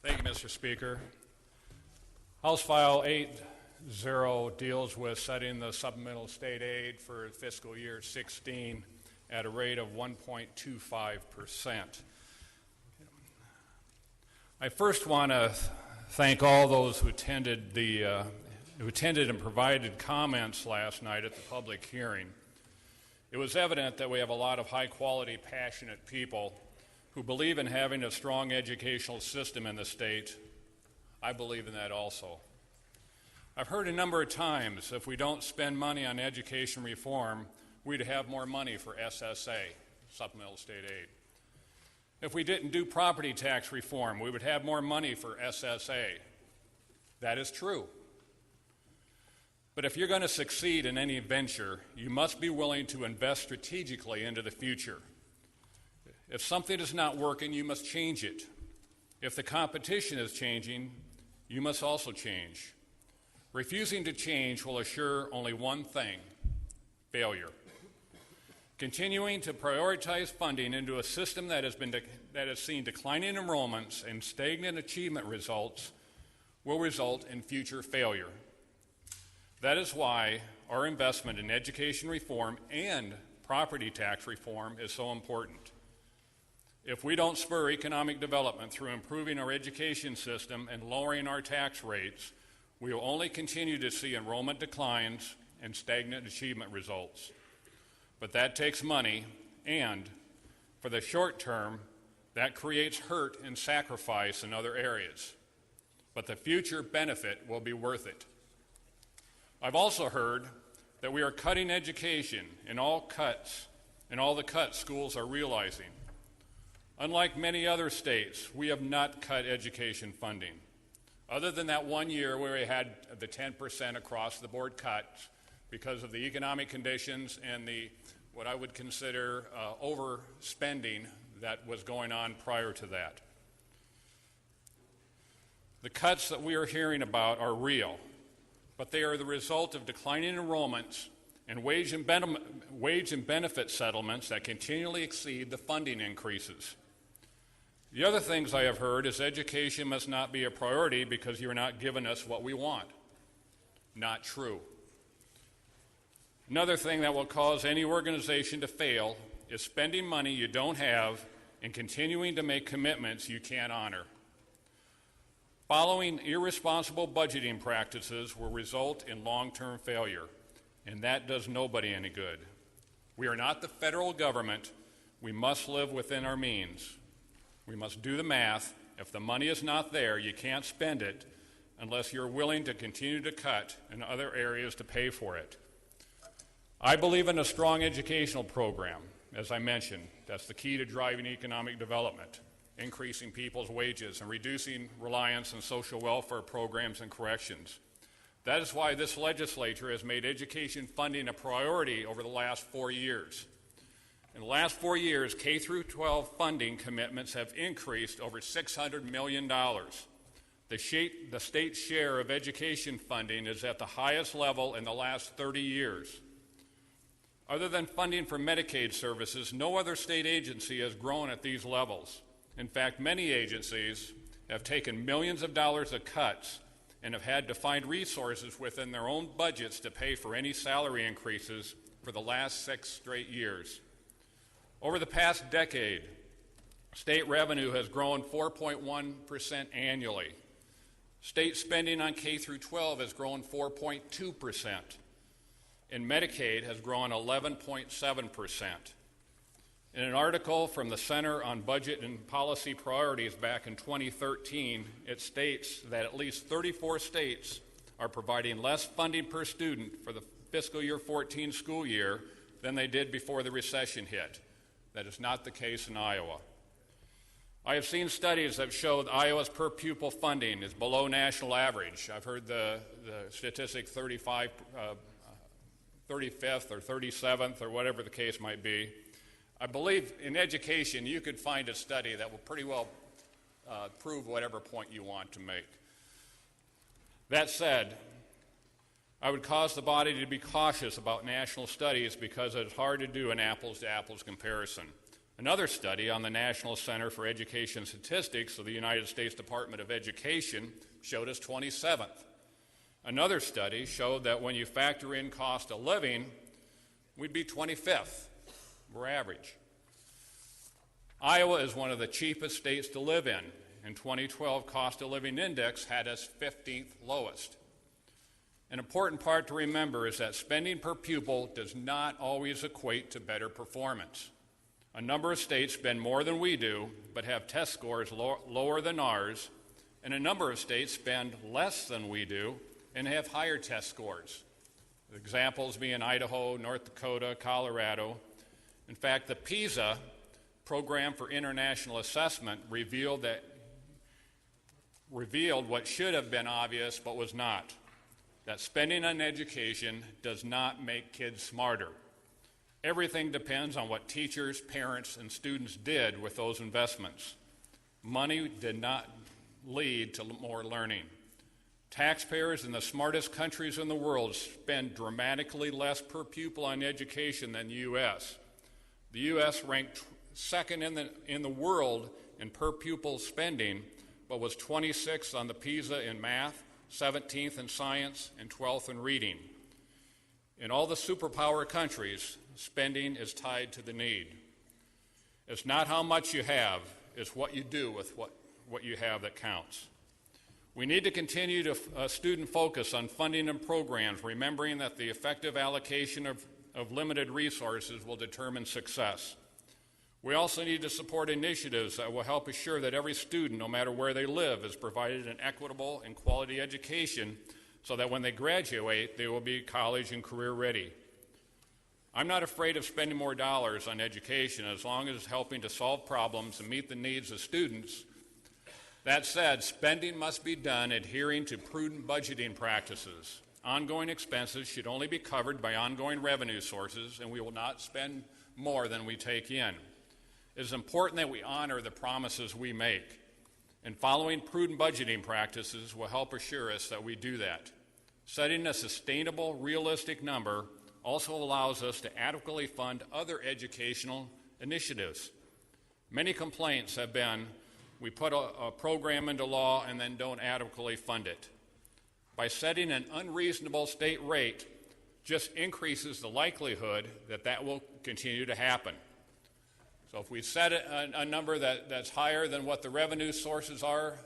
Thank you, Mr. Speaker. House File 80 deals with setting the supplemental state aid for fiscal year 16 at a rate of 1.25%. I first want to thank all those who attended and provided comments last night at the public hearing. It was evident that we have a lot of high-quality, passionate people who believe in having a strong educational system in the state. I believe in that also. I've heard a number of times if we don't spend money on education reform, we'd have more money for SSA, Supplemental State Aid. If we didn't do property tax reform, we would have more money for SSA. That is true. But if you're going to succeed in any venture, you must be willing to invest strategically into the future. If something is not working, you must change it. If the competition is changing, you must also change. Refusing to change will assure only one thing: failure. Continuing to prioritize funding into a system that has seen declining enrollments and stagnant achievement results will result in future failure. That is why our investment in education reform and property tax reform is so important. If we don't spur economic development through improving our education system and lowering our tax rates, we will only continue to see enrollment declines and stagnant achievement results. But that takes money, and for the short term, that creates hurt and sacrifice in other areas. But the future benefit will be worth it. I've also heard that we are cutting education in all the cuts schools are realizing. Unlike many other states, we have not cut education funding. Other than that 1 year where we had the 10% across the board cuts because of the economic conditions and what I would consider overspending that was going on prior to that. The cuts that we are hearing about are real, but they are the result of declining enrollments and wage and benefit settlements that continually exceed the funding increases. The other things I have heard is education must not be a priority because you're not giving us what we want. Not true. Another thing that will cause any organization to fail is spending money you don't have and continuing to make commitments you can't honor. Following irresponsible budgeting practices will result in long-term failure, and that does nobody any good. We are not the federal government. We must live within our means. We must do the math. If the money is not there, you can't spend it unless you're willing to continue to cut in other areas to pay for it. I believe in a strong educational program. As I mentioned, that's the key to driving economic development, increasing people's wages, and reducing reliance on social welfare programs and corrections. That is why this legislature has made education funding a priority over the last 4 years. In the last 4 years, K through 12 funding commitments have increased over $600 million. The state's share of education funding is at the highest level in the last 30 years. Other than funding for Medicaid services, no other state agency has grown at these levels. In fact, many agencies have taken millions of dollars of cuts and have had to find resources within their own budgets to pay for any salary increases for the last 6 straight years. Over the past decade, state revenue has grown 4.1% annually. State spending on K through 12 has grown 4.2%, and Medicaid has grown 11.7%. In an article from the Center on Budget and Policy Priorities back in 2013, it states that at least 34 states are providing less funding per student for the fiscal year 14 school year than they did before the recession hit. That is not the case in Iowa. I have seen studies that show that Iowa's per pupil funding is below national average. I've heard the statistic 35th or 37th or whatever the case might be. I believe in education you could find a study that will pretty well prove whatever point you want to make. That said, I would cause the body to be cautious about national studies because it's hard to do an apples-to-apples comparison. Another study on the National Center for Education Statistics of the United States Department of Education showed us 27th. Another study showed that when you factor in cost of living, we'd be 25th. We're average. Iowa is one of the cheapest states to live in. In 2012, cost of living index had us 15th lowest. An important part to remember is that spending per pupil does not always equate to better performance. A number of states spend more than we do, but have test scores lower than ours, and a number of states spend less than we do and have higher test scores. Examples being Idaho, North Dakota, Colorado. In fact, the PISA, Program for International Assessment, revealed what should have been obvious but was not, that spending on education does not make kids smarter. Everything depends on what teachers, parents, and students did with those investments. Money did not lead to more learning. Taxpayers in the smartest countries in the world spend dramatically less per pupil on education than the U.S. The U.S. ranked second in the world in per pupil spending, but was 26th on the PISA in math, 17th in science, and 12th in reading. In all the superpower countries, spending is tied to the need. It's not how much you have, it's what you do with what you have that counts. We need to continue to student focus on funding and programs, remembering that the effective allocation of limited resources will determine success. We also need to support initiatives that will help assure that every student, no matter where they live, is provided an equitable and quality education so that when they graduate, they will be college and career ready. I'm not afraid of spending more dollars on education as long as it's helping to solve problems and meet the needs of students. That said, spending must be done adhering to prudent budgeting practices. Ongoing expenses should only be covered by ongoing revenue sources, and we will not spend more than we take in. It is important that we honor the promises we make, and following prudent budgeting practices will help assure us that we do that. Setting a sustainable, realistic number also allows us to adequately fund other educational initiatives. Many complaints have been, we put a program into law and then don't adequately fund it. By setting an unreasonable state rate, just increases the likelihood that that will continue to happen. So if we set a number that's higher than what the revenue sources are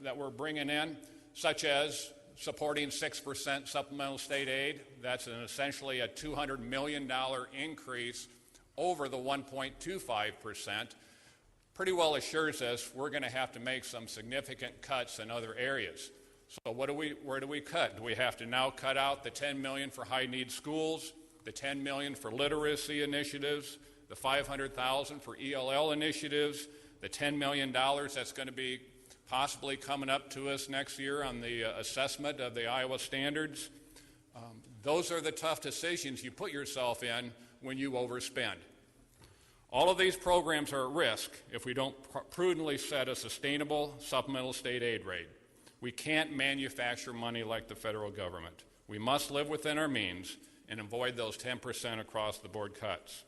that we're bringing in, such as supporting 6% supplemental state aid, that's essentially a $200 million increase over the 1.25%, pretty well assures us we're going to have to make some significant cuts in other areas. So where do we cut? Do we have to now cut out the $10 million for high-need schools, the $10 million for literacy initiatives, the $500,000 for ELL initiatives, the $10 million that's going to be possibly coming up to us next year on the assessment of the Iowa standards? Those are the tough decisions you put yourself in when you overspend. All of these programs are at risk if we don't prudently set a sustainable supplemental state aid rate. We can't manufacture money like the federal government. We must live within our means and avoid those 10% across-the-board cuts.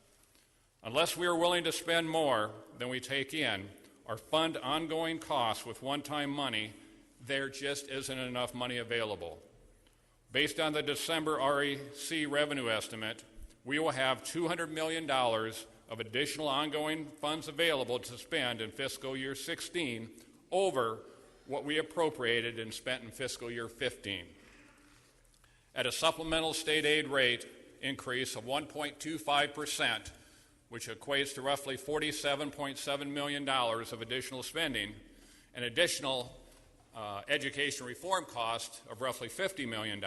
Unless we are willing to spend more than we take in or fund ongoing costs with one-time money, there just isn't enough money available. Based on the December REC revenue estimate, we will have $200 million of additional ongoing funds available to spend in fiscal year 16 over what we appropriated and spent in fiscal year 15. At a supplemental state aid rate increase of 1.25%, which equates to roughly $47.7 million of additional spending, an additional education reform cost of roughly $50 million,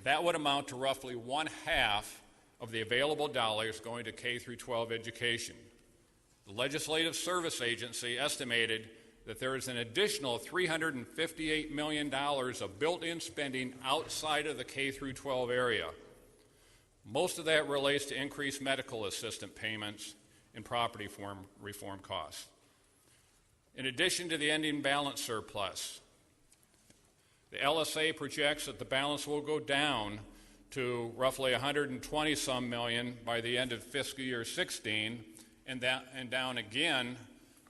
that would amount to roughly one-half of the available dollars going to K through 12 education. The Legislative Service Agency estimated that there is an additional $358 million of built-in spending outside of the K through 12 area. Most of that relates to increased medical assistant payments and property reform costs. In addition to the ending balance surplus, the LSA projects that the balance will go down to roughly 120-some million by the end of fiscal year 16, and down again,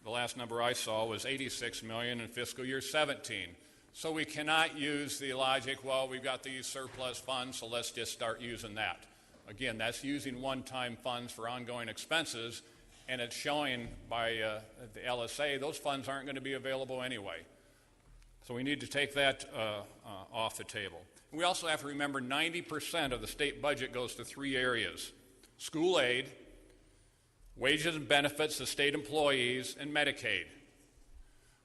the last number I saw was $86 million in fiscal year 17. So we cannot use the logic, well, we've got these surplus funds, so let's just start using that. Again, that's using one-time funds for ongoing expenses, and it's showing by the LSA those funds aren't going to be available anyway. So we need to take that off the table. We also have to remember 90% of the state budget goes to three areas: school aid, wages and benefits to state employees, and Medicaid.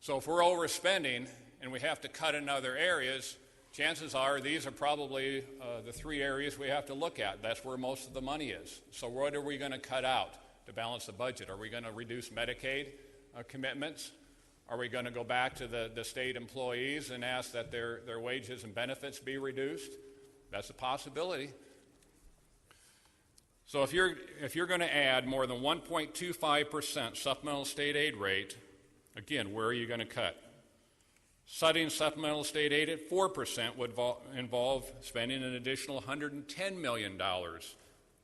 So if we're overspending and we have to cut in other areas, chances are these are probably the three areas we have to look at. That's where most of the money is. So what are we going to cut out to balance the budget? Are we going to reduce Medicaid commitments? Are we going to go back to the state employees and ask that their wages and benefits be reduced? That's a possibility. So if you're going to add more than 1.25% supplemental state aid rate, again, where are you going to cut? Setting supplemental state aid at 4% would involve spending an additional $110 million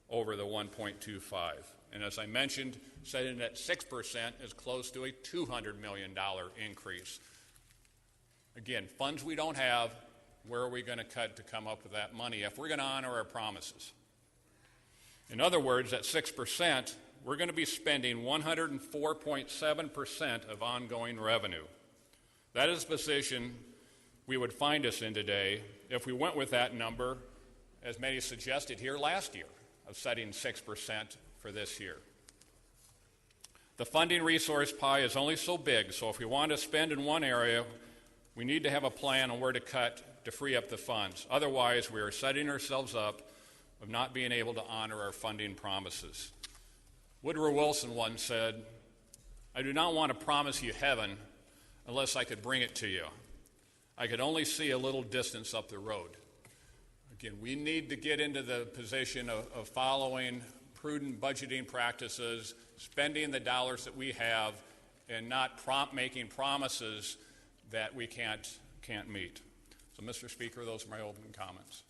over the 1.25. And as I mentioned, setting it at 6% is close to a $200 million increase. Again, funds we don't have, where are we going to cut to come up with that money if we're going to honor our promises? In other words, at 6%, we're going to be spending 104.7% of ongoing revenue. That is the position we would find us in today if we went with that number, as many suggested here last year, of setting 6% for this year. The funding resource pie is only so big, so if we want to spend in one area, we need to have a plan on where to cut to free up the funds. Otherwise, we are setting ourselves up of not being able to honor our funding promises. Woodrow Wilson once said, "I do not want to promise you heaven unless I could bring it to you. I could only see a little distance up the road." Again, we need to get into the position of following prudent budgeting practices, spending the dollars that we have, and not making promises that we can't meet. So, Mr. Speaker, those are my opening comments.